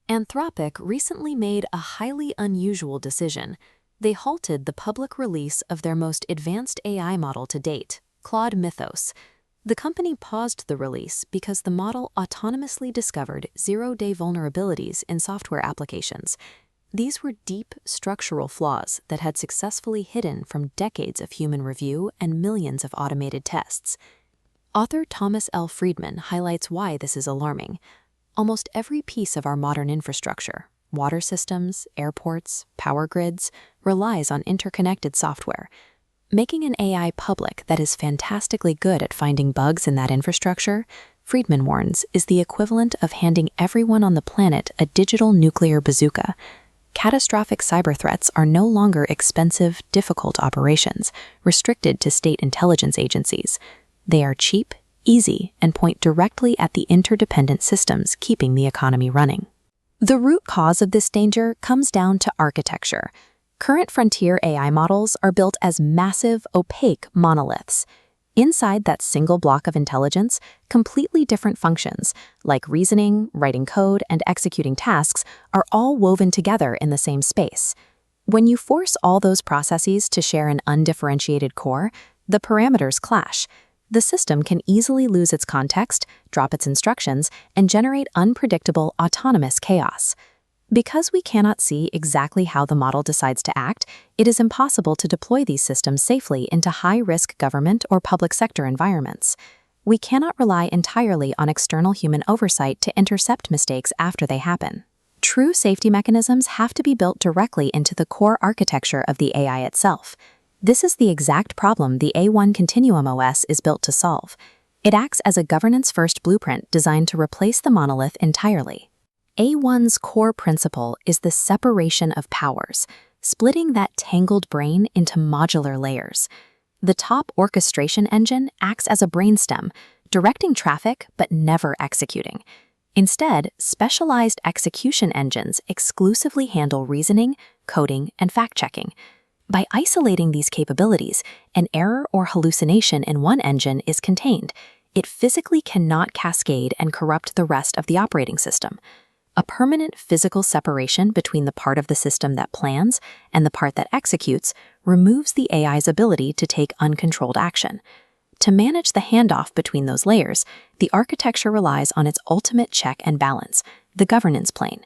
Anthropic recently made a highly unusual decision. They halted the public release of their most advanced AI model to date, Claude Mythos. The company paused the release because the model autonomously discovered zero-day vulnerabilities in software applications. These were deep structural flaws that had successfully hidden from decades of human review and millions of automated tests. Author Thomas L. Friedman highlights why this is alarming. Almost every piece of our modern infrastructure, water systems, airports, power grids, relies on interconnected software. Making an AI public that is fantastically good at finding bugs in that infrastructure, Friedman warns, is the equivalent of handing everyone on the planet a digital nuclear bazooka. Catastrophic cyber threats are no longer expensive, difficult operations, restricted to state intelligence agencies. They are cheap, easy, and point directly at the interdependent systems keeping the economy running. The root cause of this danger comes down to architecture. Current frontier AI models are built as massive, opaque monoliths. Inside that single block of intelligence, completely different functions, like reasoning, writing code, and executing tasks, are all woven together in the same space. When you force all those processes to share an undifferentiated core, the parameters clash. The system can easily lose its context, drop its instructions, and generate unpredictable, autonomous chaos. Because we cannot see exactly how the model decides to act, it is impossible to deploy these systems safely into high-risk government or public sector environments. We cannot rely entirely on external human oversight to intercept mistakes after they happen. True safety mechanisms have to be built directly into the core architecture of the AI itself. This is the exact problem the A1 Continuum OS is built to solve. It acts as a governance-first blueprint designed to replace the monolith entirely. A1's core principle is the separation of powers, splitting that tangled brain into modular layers. The top orchestration engine acts as a brainstem, directing traffic but never executing. Instead, specialized execution engines exclusively handle reasoning, coding, and fact-checking. By isolating these capabilities, an error or hallucination in one engine is contained. It physically cannot cascade and corrupt the rest of the operating system. A permanent physical separation between the part of the system that plans and the part that executes removes the AI's ability to take uncontrolled action. To manage the handoff between those layers, the architecture relies on its ultimate check and balance, the governance plane.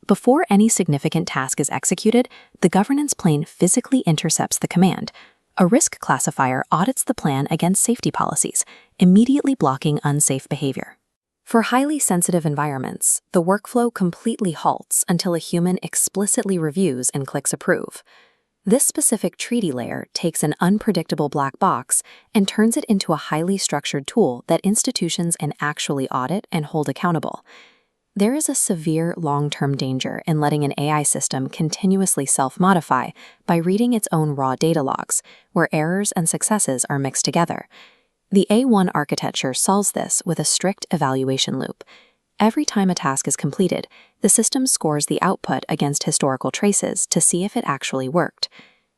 Before any significant task is executed, the governance plane physically intercepts the command. A risk classifier audits the plan against safety policies, immediately blocking unsafe behavior. For highly sensitive environments, the workflow completely halts until a human explicitly reviews and clicks approve. This specific treaty layer takes an unpredictable black box and turns it into a highly structured tool that institutions can actually audit and hold accountable. There is a severe long-term danger in letting an AI system continuously self-modify by reading its own raw data logs, where errors and successes are mixed together. The A1 architecture solves this with a strict evaluation loop. Every time a task is completed, the system scores the output against historical traces to see if it actually worked.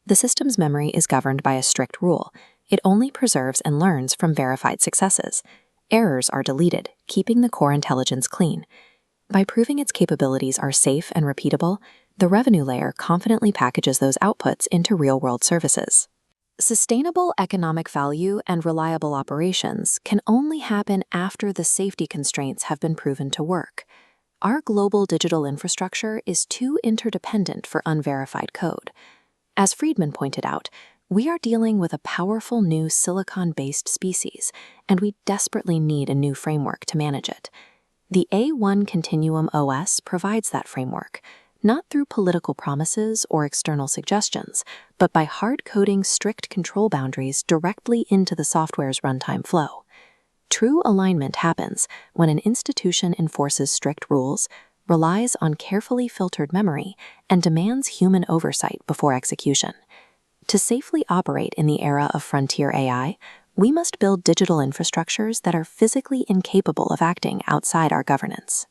The system's memory is governed by a strict rule. It only preserves and learns from verified successes. Errors are deleted, keeping the core intelligence clean. By proving its capabilities are safe and repeatable, the revenue layer confidently packages those outputs into real-world services. Sustainable economic value and reliable operations can only happen after the safety constraints have been proven to work. Our global digital infrastructure is too interdependent for unverified code. As Friedman pointed out, we are dealing with a powerful new silicon-based species, and we desperately need a new framework to manage it. The A1 Continuum OS provides that framework, not through political promises or external suggestions, but by hard-coding strict control boundaries directly into the software's runtime flow. True alignment happens when an institution enforces strict rules, relies on carefully filtered memory, and demands human oversight before execution. To safely operate in the era of frontier AI, we must build digital infrastructures that are physically incapable of acting outside our governance.